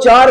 4,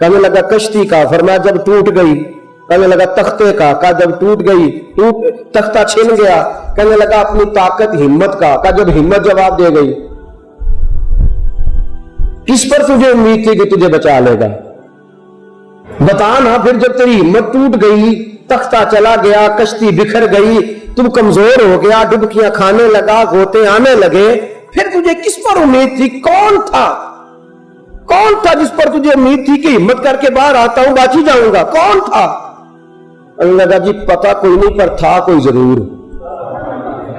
کہنے لگا کشتی کا، فرمایا جب ٹوٹ گئی۔ کہنے لگا تختے کا، کہا جب ٹوٹ گئی، تختہ چھن گیا۔ کہنے لگا اپنی طاقت ہمت کا، کہا جب ہمت جواب دے گئی۔ کس پر تجھے امید تھی کہ تجھے بچا لے گا؟ بتا نا، پھر جب تیری ہمت ٹوٹ گئی، تختہ چلا گیا، کشتی بکھر گئی، تم کمزور ہو گیا، ڈبکیاں کھانے لگا، غوطے آنے لگے، پھر تجھے کس پر امید تھی؟ کون تھا جس پر تجھے امید تھی کہ ہمت کر کے باہر آتا ہوں باچی جاؤں گا؟ کون تھا؟ اللہ لگا جی پتا کوئی نہیں، پر تھا کوئی ضرور،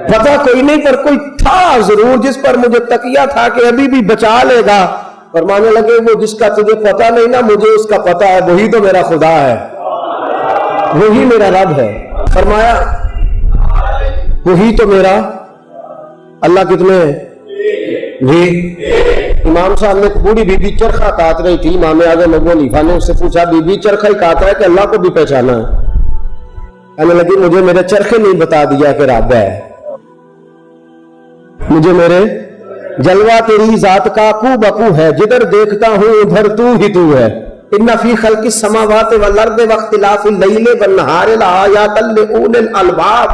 پتا کوئی نہیں پر کوئی تھا ضرور جس پر مجھے تقیہ تھا کہ ابھی بھی بچا لے گا۔ فرمانے لگے وہ جس کا تجھے پتا نہیں نا، مجھے اس کا پتا ہے، وہی تو میرا خدا ہے، وہی میرا رب ہے۔ فرمایا وہی تو میرا اللہ کتنے جی۔ امام صاحب نے بوڑھی بی بی چرخہ کاٹ رہی تھی، امام اعظم ابو حنیفہ نے اس سے پوچھا بی بی چرخہ ہی کاٹ رہا ہے کہ اللہ کو بھی پہچانا ہے؟ کہنے لگی مجھے میرے چرخے نہیں بتا دیا کہ رب ہے، مجھے میرے جلوہ تیری ذات کا کو بکو ہے، جدھر دیکھتا ہوں ادھر تو ہی تو ہے۔ ان فی خلق السماوات والارض واختلاف اللیل والنہار لآیات لأولی الالباب،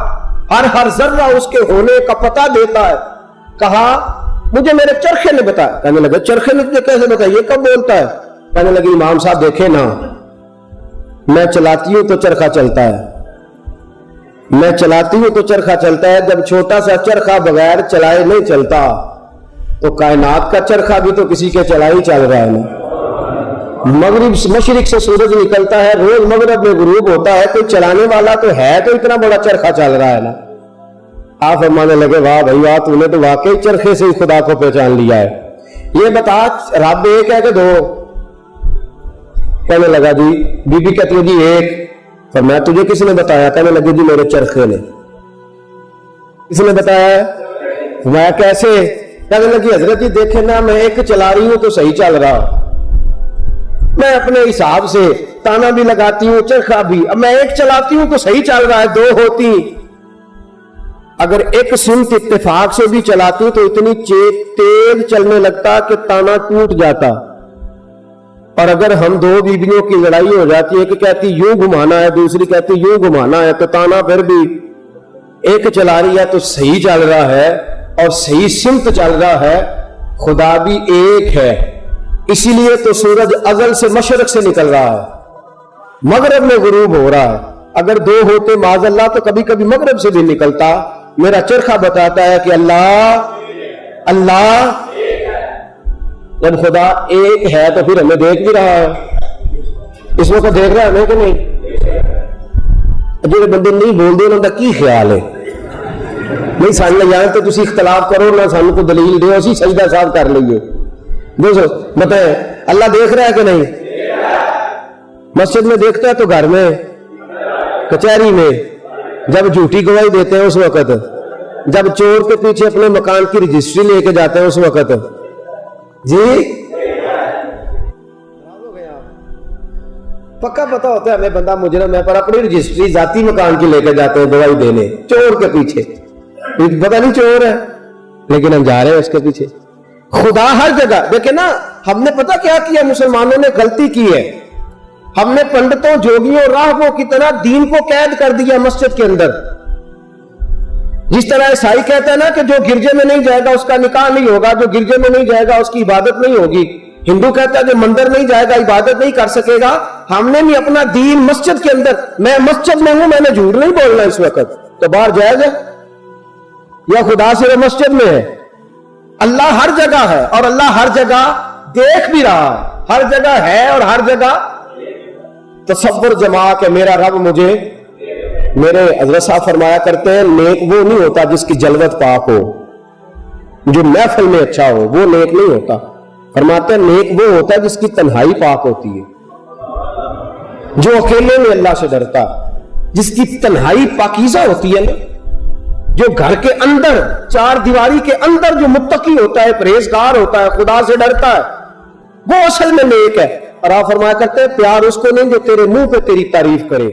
ہر ذرہ اس کے ہونے کا پتہ دیتا ہے۔ کہا مجھے میرے چرخے نے بتایا۔ کہنے لگا چرخے نے تجھے کیسے بتایا، یہ کب بولتا ہے؟ کہنے لگی امام صاحب دیکھے نا، میں چلاتی ہوں تو چرخہ چلتا ہے، میں چلاتی ہوں تو چرخہ چلتا ہے، جب چھوٹا سا چرخہ بغیر چلائے نہیں چلتا تو کائنات کا چرخہ بھی تو کسی کے چلائی چل رہا ہے نا۔ مشرق سے سورج نکلتا ہے، روز مغرب میں غروب ہوتا ہے، کوئی چلانے والا تو ہے، تو اتنا بڑا چرخہ چل رہا ہے نا۔ آپ فرمانے لگے واہ بھائی واہ، تو نے تو واقعی چرخے سے ہی خدا کو پہچان لیا ہے۔ یہ بتا رب ایک ہے کہ دو؟ کہنے لگا جی بی بی کہتی ہے جی ایک۔ فرمایا تجھے کس نے بتایا؟ کہنے لگے جی میرے چرخے نے۔ کس نے بتایا؟ فرمایا کیسے؟ کہنے لگی حضرت جی دیکھیں نا، میں ایک چلا رہی ہوں تو صحیح چل رہا، میں اپنے حساب سے تانا بھی لگاتی ہوں، چرخہ بھی، اب میں ایک چلاتی ہوں تو صحیح چل رہا ہے، دو ہوتی اگر ایک سمت اتفاق سے بھی چلاتی تو اتنی تیز چلنے لگتا کہ تانا ٹوٹ جاتا، اور اگر ہم دو بیویوں کی لڑائی ہو جاتی ہے کہ کہتی یوں گھمانا ہے، دوسری کہتی یوں گھمانا ہے، تو تانا پھر بھی ایک چلا رہی ہے تو صحیح چل رہا ہے اور صحیح سمت چل رہا ہے۔ خدا بھی ایک ہے، اسی لیے تو سورج ازل سے مشرق سے نکل رہا ہے، مغرب میں غروب ہو رہا ہے۔ اگر دو ہوتے معاذ اللہ تو کبھی کبھی مغرب سے بھی نکلتا۔ میرا چرخہ بتاتا ہے کہ اللہ جب خدا ایک ہے تو پھر ہمیں دیکھ بھی رہا ہے، اس وقت دیکھ رہا ہے ہمیں کہ نہیں؟ جو بندے نہیں بول دے انہوں کا کی خیال ہے؟ نہیں ساننے جائیں تو تسی اختلاف کرو نہ سانوں کو دلیل دے، اسی سجدہ صاحب کر لئیے۔ دوستو بتائیں اللہ دیکھ رہا ہے کہ نہیں؟ مسجد میں دیکھتا ہے تو گھر میں، کچہری میں، جب جھوٹی گواہی دیتے ہیں اس وقت، جب چور کے پیچھے اپنے مکان کی رجسٹری لے کے جاتے ہیں اس وقت، جی پکا پتا ہوتا ہے ہمیں بندہ مجرم ہے، پر اپنی رجسٹری ذاتی مکان کی لے کے جاتے ہیں گواہی دینے چور کے پیچھے، پتا نہیں چور ہے لیکن ہم جا رہے ہیں اس کے پیچھے۔ خدا ہر جگہ دیکھیں نا، ہم نے پتا کیا کیا؟ مسلمانوں نے غلطی کی ہے، ہم نے پنڈتوں جوگیوں راہبوں کی طرح دین کو قید کر دیا مسجد کے اندر۔ جس طرح عیسائی کہتا ہے نا کہ جو گرجے میں نہیں جائے گا اس کا نکاح نہیں ہوگا، جو گرجے میں نہیں جائے گا اس کی عبادت نہیں ہوگی، ہندو کہتا ہے جو مندر نہیں جائے گا عبادت نہیں کر سکے گا، ہم نے بھی اپنا دین مسجد کے اندر، میں مسجد میں ہوں، میں نے جھوٹ نہیں بولنا اس وقت، تو باہر جائز ہے یا خدا صرف مسجد میں ہے؟ اللہ ہر جگہ ہے اور اللہ ہر جگہ دیکھ بھی رہا ہے، ہر جگہ ہے اور ہر جگہ۔ تصور جما کہ میرا رب مجھے، میرے حضرت صاحب فرمایا کرتے ہیں نیک وہ نہیں ہوتا جس کی جلوت پاک ہو، جو محفل میں اچھا ہو، وہ نیک نہیں ہوتا۔ فرماتے ہیں نیک وہ ہوتا ہے جس کی تنہائی پاک ہوتی ہے، جو اکیلے میں اللہ سے ڈرتا، جس کی تنہائی پاکیزہ ہوتی ہے نا، جو گھر کے اندر چار دیواری کے اندر جو متقی ہوتا ہے، پرہیزگار ہوتا ہے، خدا سے ڈرتا ہے، وہ اصل میں نیک ہے۔ اور آپ فرمایا کرتے ہیں پیار اس کو نہیں جو تیرے منہ پہ تیری تعریف کرے،